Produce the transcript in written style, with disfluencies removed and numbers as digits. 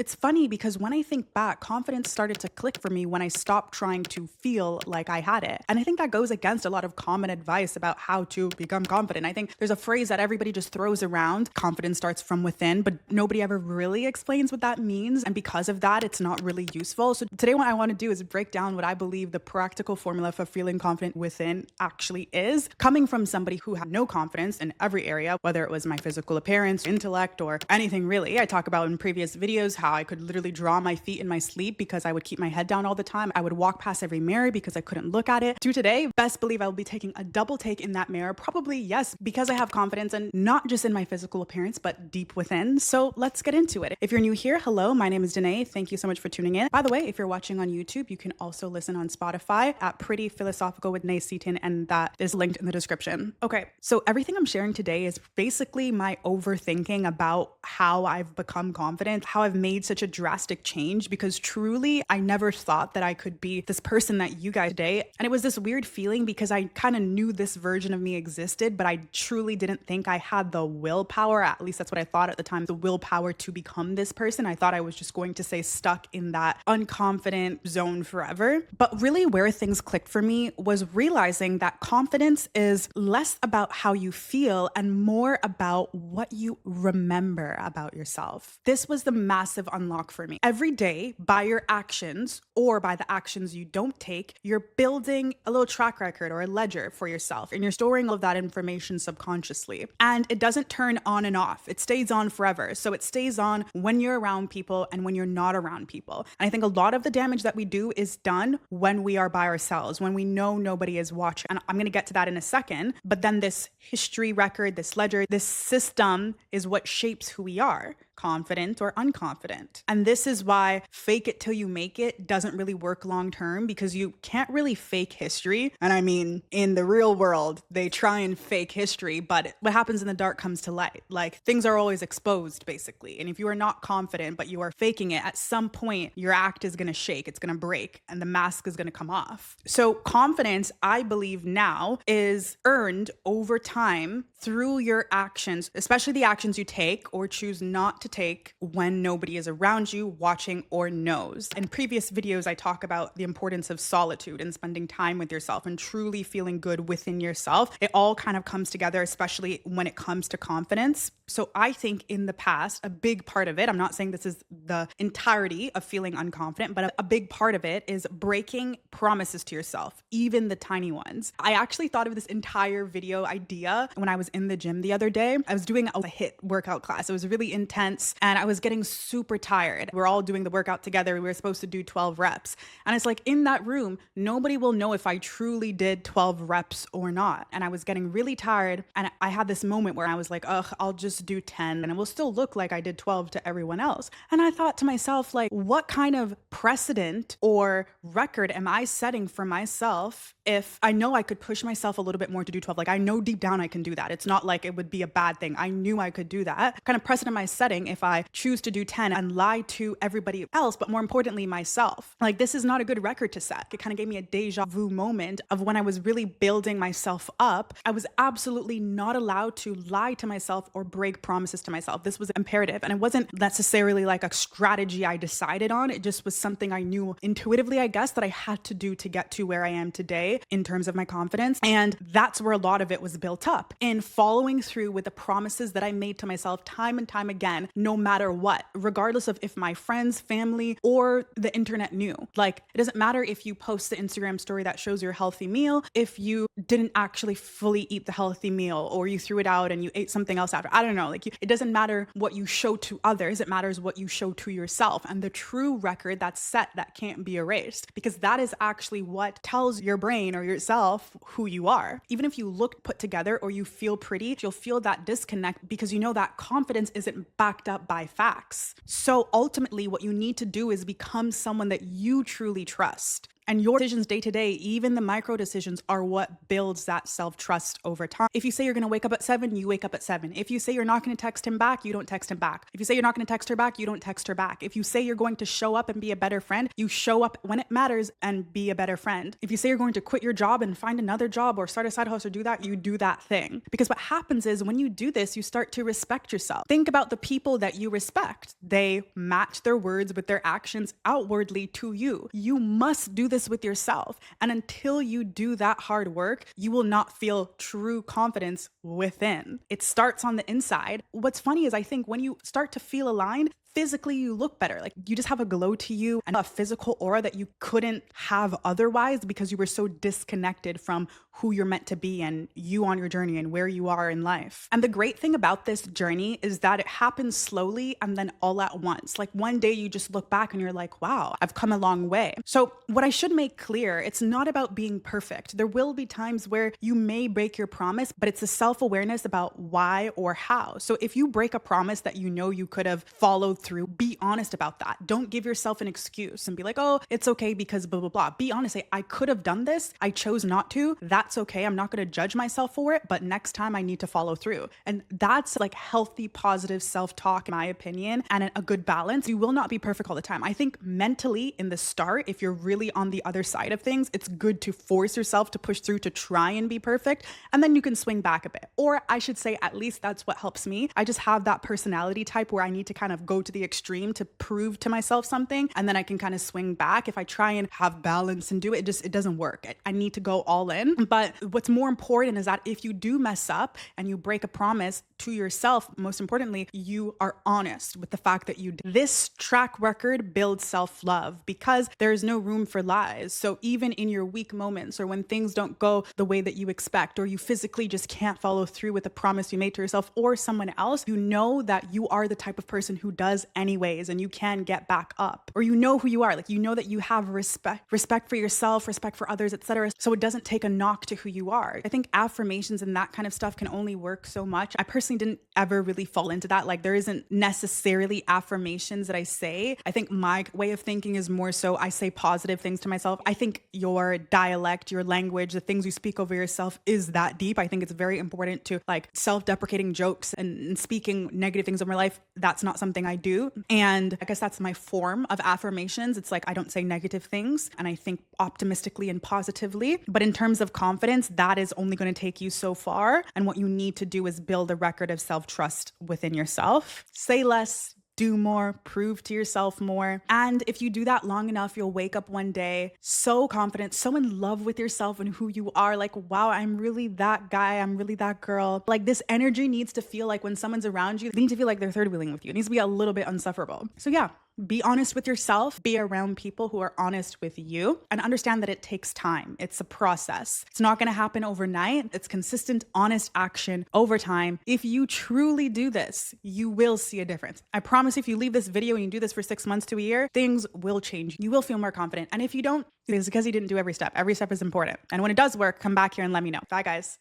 It's funny because when I think back, confidence started to click for me when I stopped trying to feel like I had it. And I think that goes against a lot of common advice about how to become confident. I think there's a phrase that everybody just throws around: confidence starts from within, but nobody ever really explains what that means. And because of that, it's not really useful. So today, what I want to do is break down what I believe the practical formula for feeling confident within actually is, coming from somebody who had no confidence in every area, whether it was my physical appearance, intellect, or anything really. I talk about in previous videos how I could literally draw my feet in my sleep because I would keep my head down all the time. I would walk past every mirror because I couldn't look at it. To today, best believe I will be taking a double take in that mirror. Probably, yes, because I have confidence, and not just in my physical appearance, but deep within. So let's get into it. If you're new here, hello, my name is Danae. Thank you so much for tuning in. By the way, if you're watching on YouTube, you can also listen on Spotify at Pretty Philosophical with Nay Seaton, and that is linked in the description. Okay, so everything I'm sharing today is basically my overthinking about how I've become confident, how I've made such a drastic change, because truly, I never thought that I could be this person that you guys today. And it was this weird feeling because I kind of knew this version of me existed, but I truly didn't think I had the willpower, at least that's what I thought at the time, the willpower to become this person. I thought I was just going to stay stuck in that unconfident zone forever. But really where things clicked for me was realizing that confidence is less about how you feel and more about what you remember about yourself. This was the massive unlock for me. Every day, by your actions or by the actions you don't take, you're building a little track record or a ledger for yourself, and you're storing all of that information subconsciously. And it doesn't turn on and off. It stays on forever. So it stays on when you're around people and when you're not around people. And I think a lot of the damage that we do is done when we are by ourselves, when we know nobody is watching. And I'm going to get to that in a second. But then this history record, this ledger, this system is what shapes who we are, confident or unconfident. And this is why fake it till you make it doesn't really work long term, because you can't really fake history. And I mean, in the real world, they try and fake history, but what happens in the dark comes to light. Like, things are always exposed, basically. And if you are not confident, but you are faking it, at some point, your act is going to shake, it's going to break, and the mask is going to come off. So confidence, I believe now, is earned over time through your actions, especially the actions you take or choose not to take when nobody is around you, watching, or knows. In previous videos, I talk about the importance of solitude and spending time with yourself and truly feeling good within yourself. It all kind of comes together, especially when it comes to confidence. So I think in the past, a big part of it, I'm not saying this is the entirety of feeling unconfident, but a big part of it is breaking promises to yourself, even the tiny ones. I actually thought of this entire video idea when I was in the gym the other day. I was doing a HIIT workout class. It was really intense and I was getting super tired. We're all doing the workout together. We were supposed to do 12 reps. And it's like, in that room, nobody will know if I truly did 12 reps or not. And I was getting really tired. And I had this moment where I was like, ugh, I'll just do 10 and it will still look like I did 12 to everyone else. And I thought to myself, like, what kind of precedent or record am I setting for myself if I know I could push myself a little bit more to do 12? Like, I know deep down I can do that. It's not like it would be a bad thing. I knew I could do that. What kind of precedent am I setting if I choose to do 10 and lie to everybody else, but more importantly, myself? Like, this is not a good record to set. It kind of gave me a deja vu moment of when I was really building myself up. I was absolutely not allowed to lie to myself or break promises to myself. This was imperative. And it wasn't necessarily like a strategy I decided on. It just was something I knew intuitively, I guess, that I had to do to get to where I am today in terms of my confidence. And that's where a lot of it was built up, in following through with the promises that I made to myself time and time again, no matter what, regardless of if my friends, family, or the internet knew. Like, it doesn't matter if you post the Instagram story that shows your healthy meal, if you didn't actually fully eat the healthy meal, or you threw it out and you ate something else after. I don't know. Like, it doesn't matter what you show to others. It matters what you show to yourself, and the true record that's set that can't be erased, because that is actually what tells your brain or yourself who you are. Even if you look put together or you feel pretty, you'll feel that disconnect because you know that confidence isn't backed up by facts. So ultimately, what you need to do is become someone that you truly trust. And your decisions day to day, even the micro decisions, are what builds that self-trust over time. If you say you're going to wake up at 7, you wake up at 7. If you say you're not going to text him back, you don't text him back. If you say you're not going to text her back, you don't text her back. If you say you're going to show up and be a better friend, you show up when it matters and be a better friend. If you say you're going to quit your job and find another job or start a side hustle or do that, you do that thing. Because what happens is when you do this, you start to respect yourself. Think about the people that you respect. They match their words with their actions outwardly to you. You must do this with yourself. And until you do that hard work, you will not feel true confidence within. It starts on the inside. What's funny is I think when you start to feel aligned, physically you look better. Like you just have a glow to you and a physical aura that you couldn't have otherwise because you were so disconnected from who you're meant to be and you on your journey and where you are in life. And the great thing about this journey is that it happens slowly and then all at once. Like one day you just look back and you're like, wow, I've come a long way. So what I should make clear, it's not about being perfect. There will be times where you may break your promise, but it's a self-awareness about why or how. So if you break a promise that you know you could have followed through, be honest about that. Don't give yourself an excuse and be like, oh, it's okay because blah, blah, blah. Be honest. Say, I could have done this. I chose not to. That's okay. I'm not going to judge myself for it, but next time I need to follow through. And that's like healthy, positive self-talk, in my opinion, and a good balance. You will not be perfect all the time. I think mentally in the start, if you're really on the other side of things, it's good to force yourself to push through to try and be perfect. And then you can swing back a bit. Or I should say, at least that's what helps me. I just have that personality type where I need to kind of go to the extreme to prove to myself something, and then I can kind of swing back. If I try and have balance and do it, it doesn't work. I need to go all in. But what's more important is that if you do mess up and you break a promise to yourself, most importantly, you are honest with the fact that you did. This track record builds self-love because there's no room for lies. So even in your weak moments or when things don't go the way that you expect, or you physically just can't follow through with a promise you made to yourself or someone else, you know that you are the type of person who does anyways, and you can get back up. Or you know who you are. Like you know that you have respect for yourself, respect for others, etc. So it doesn't take a knock to who you are. I think affirmations and that kind of stuff can only work so much. I personally didn't ever really fall into that. Like there isn't necessarily affirmations that I say. I think my way of thinking is more so I say positive things to myself. I think your dialect, your language, the things you speak over yourself is that deep. I think it's very important to like self-deprecating jokes and speaking negative things over my life. That's not something I do. And I guess that's my form of affirmations. It's like I don't say negative things and I think optimistically and positively. But in terms of confidence, that is only going to take you so far. And what you need to do is build a record of self-trust within yourself. Say less, do more, prove to yourself more. And if you do that long enough, you'll wake up one day so confident, so in love with yourself and who you are. Like, wow, I'm really that guy. I'm really that girl. Like this energy needs to feel like when someone's around you, they need to feel like they're third wheeling with you. It needs to be a little bit insufferable. So yeah, be honest with yourself, be around people who are honest with you, and understand that it takes time. It's a process. It's not going to happen overnight. It's consistent, honest action over time. If you truly do this, you will see a difference. I promise if you leave this video and you do this for 6 months to a year, things will change. You will feel more confident. And if you don't, it's because you didn't do every step. Every step is important. And when it does work, come back here and let me know. Bye, guys.